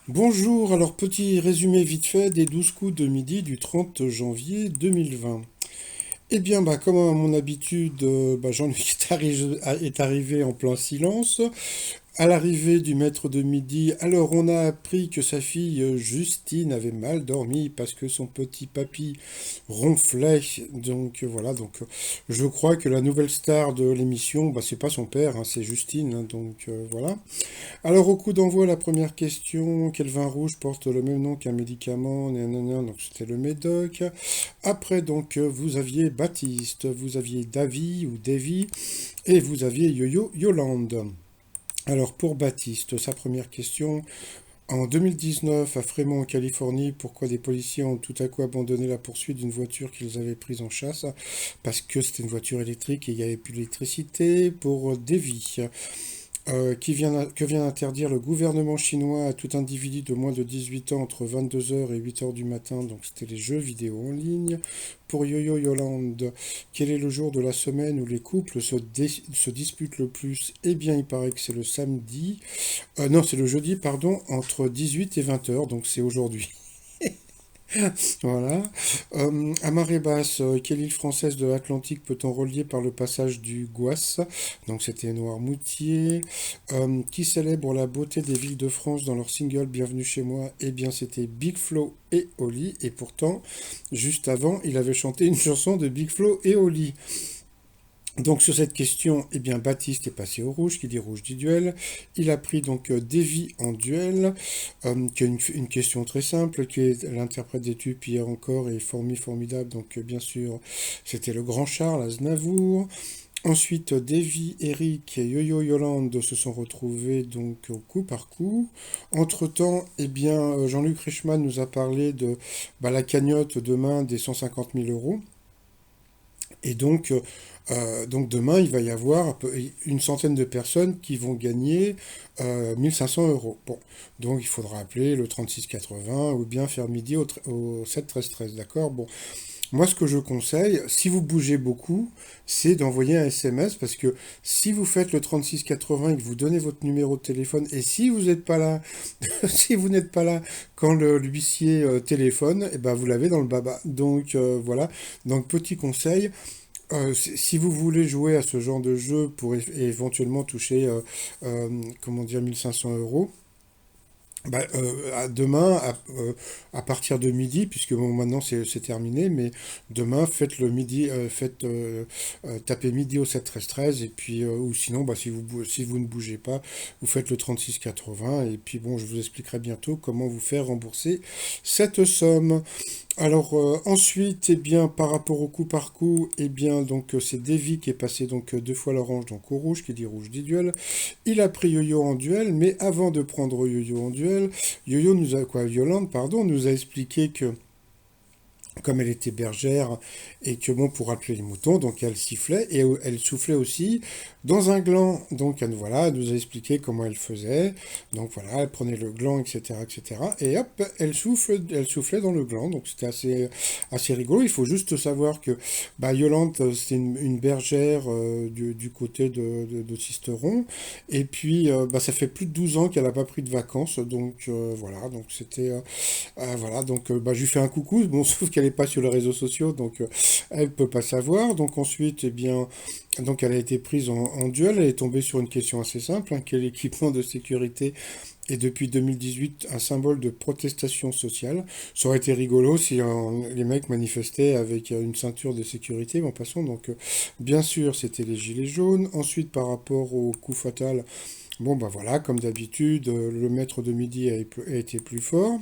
Bonjour, alors petit résumé vite fait des 12 coups de midi du 30 janvier 2020. Eh bien, comme à mon habitude, Jean-Luc est arrivé en plein silence. À l'arrivée du maître de midi, alors on a appris que sa fille Justine avait mal dormi parce que son petit papy ronflait. Donc voilà, je crois que la nouvelle star de l'émission, c'est pas son père, hein, c'est Justine. Voilà. Alors, au coup d'envoi, la première question, quel vin rouge porte le même nom qu'un médicament? Nanana, donc c'était le Médoc. Après, vous aviez Baptiste, vous aviez Davy ou Davy, et vous aviez Yo-Yo Yolande. Alors, pour Baptiste, sa première question, en 2019, à Fremont, en Californie, pourquoi des policiers ont tout à coup abandonné la poursuite d'une voiture qu'ils avaient prise en chasse? Parce que c'était une voiture électrique et il n'y avait plus d'électricité. Pour Davy, que vient d'interdire le gouvernement chinois à tout individu de moins de 18 ans entre 22 heures et 8 heures du matin, donc c'était les jeux vidéo en ligne. Pour Yo-Yo Yolande, quel est le jour de la semaine où les couples se disputent le plus? Eh bien, il paraît que c'est le samedi, non, c'est le jeudi, pardon, entre 18 et 20 heures, donc c'est aujourd'hui. Voilà. À marée basse, quelle île française de l'Atlantique peut-on relier par le passage du Gouas? Donc c'était Noirmoutier. Qui célèbre la beauté des villes de France dans leur single Bienvenue chez moi? Eh bien c'était Big Flo et Oli. Et pourtant, juste avant, il avait chanté une chanson de Big Flo et Oli. Donc sur cette question, eh bien Baptiste est passé au rouge, qui dit rouge dit duel. Il a pris Davy en duel, qui est une question très simple, qui est l'interprète des tubes hier encore et formidable. Bien sûr, c'était le grand Charles Aznavour. Ensuite, Davy, Eric et Yo-Yo Yolande se sont retrouvés au coup par coup. Entre-temps, eh bien, Jean-Luc Reichmann nous a parlé de la cagnotte demain des 150 000 euros. Et demain, il va y avoir une centaine de personnes qui vont gagner 1500 euros. Bon, donc il faudra appeler le 3680 ou bien faire midi au 7 13 13, d'accord? Bon, moi ce que je conseille, si vous bougez beaucoup, c'est d'envoyer un SMS parce que si vous faites le 3680 et que vous donnez votre numéro de téléphone et si vous n'êtes pas là, si vous n'êtes pas là quand l'huissier téléphone, et ben vous l'avez dans le baba. Voilà. Donc petit conseil, si vous voulez jouer à ce genre de jeu pour éventuellement toucher, comment dire, 1500 euros, demain, à partir de midi, puisque bon, maintenant c'est terminé, mais demain, faites le midi, tapez midi au 7 13 13, et puis, ou sinon, si vous ne bougez pas, vous faites le 36,80, et puis bon, je vous expliquerai bientôt comment vous faire rembourser cette somme. Alors ensuite, eh bien, par rapport au coup par coup, eh bien, c'est Davy qui est passé deux fois l'orange, donc au rouge, qui dit rouge dit duel. Il a pris Yo-Yo en duel, mais avant de prendre Yo-Yo en duel, Yolande, pardon, nous a expliqué que comme elle était bergère et que bon pour appeler les moutons, donc elle sifflait et elle soufflait aussi dans un gland. Donc elle nous a expliqué comment elle faisait. Donc voilà, elle prenait le gland, etc., etc. Et hop, elle soufflait dans le gland. Donc c'était assez rigolo. Il faut juste savoir que Yolande, c'était une bergère du côté de Sisteron. Et puis ça fait plus de 12 ans qu'elle n'a pas pris de vacances. Voilà, donc c'était je lui fais un coucou, bon, sauf qu'elle n'est pas sur les réseaux sociaux, elle peut pas savoir. Donc ensuite, eh bien, elle a été prise en duel, elle est tombée sur une question assez simple, hein, quel équipement de sécurité est depuis 2018 un symbole de protestation sociale? Ça aurait été rigolo si les mecs manifestaient avec une ceinture de sécurité, mais en passant, bien sûr, c'était les gilets jaunes. Ensuite, par rapport au coup fatal, bon, voilà, comme d'habitude, le maître de midi a été plus fort.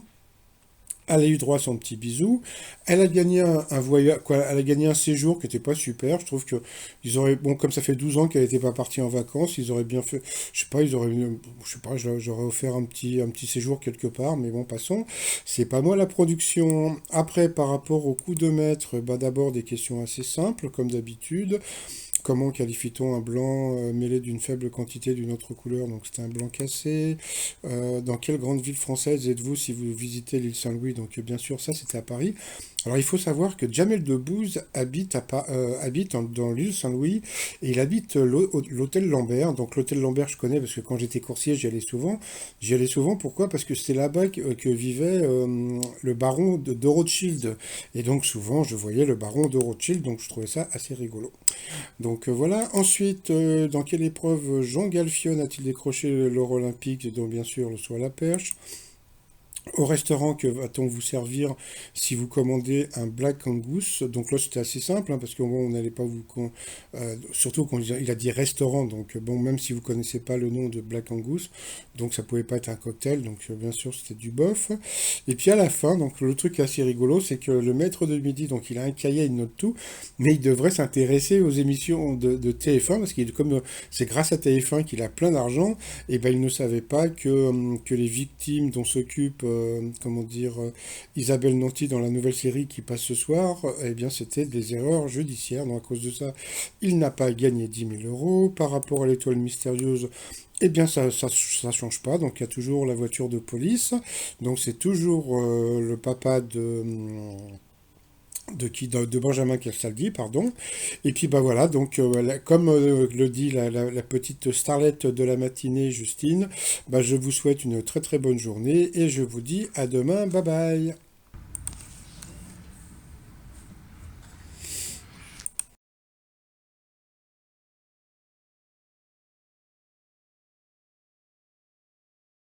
Elle a eu droit à son petit bisou. Elle a gagné un voyage, quoi, elle a gagné un séjour qui n'était pas super. Je trouve que ils auraient, bon, comme ça fait 12 ans qu'elle n'était pas partie en vacances, ils auraient bien fait, je sais pas, je sais pas, j'aurais offert un petit séjour quelque part, mais bon, passons. C'est pas moi la production. Après, par rapport au coup de maître, d'abord des questions assez simples, comme d'habitude. Comment qualifie-t-on un blanc mêlé d'une faible quantité d'une autre couleur? Donc c'était un blanc cassé. Dans quelle grande ville française êtes-vous si vous visitez l'île Saint-Louis? Donc bien sûr, ça c'était à Paris. Alors il faut savoir que Jamel Debbouze habite dans l'île Saint-Louis et il habite l'hôtel Lambert. Donc l'hôtel Lambert je connais parce que quand j'étais coursier j'y allais souvent. J'y allais souvent pourquoi? Parce que c'était là-bas que vivait le baron de Rothschild. Et donc souvent je voyais le baron de Rothschild, donc je trouvais ça assez rigolo. Donc voilà. Ensuite, dans quelle épreuve Jean Galfion a-t-il décroché l'or olympique? Donc bien sûr le saut à la perche. Au restaurant, que va-t-on vous servir si vous commandez un Black Angus? Donc là, c'était assez simple, hein, parce que bon, on n'allait pas surtout quand il a dit restaurant, donc bon, même si vous connaissez pas le nom de Black Angus, donc ça pouvait pas être un cocktail, donc bien sûr, c'était du bof. Et puis à la fin, donc le truc assez rigolo, c'est que le maître de midi, donc il a un cahier, il note tout, mais il devrait s'intéresser aux émissions de TF1, parce qu'il comme c'est grâce à TF1 qu'il a plein d'argent, et ben il ne savait pas que les victimes dont s'occupe comment dire, Isabelle Nanty dans la nouvelle série qui passe ce soir, eh bien c'était des erreurs judiciaires. Donc à cause de ça, il n'a pas gagné 10 000 euros. Par rapport à l'étoile mystérieuse, eh bien ça change pas. Donc il y a toujours la voiture de police. Donc c'est toujours le papa de Benjamin Castaldi, pardon. Et puis bah voilà, donc comme le dit la petite starlette de la matinée, Justine, bah, je vous souhaite une très très bonne journée et je vous dis à demain, bye bye.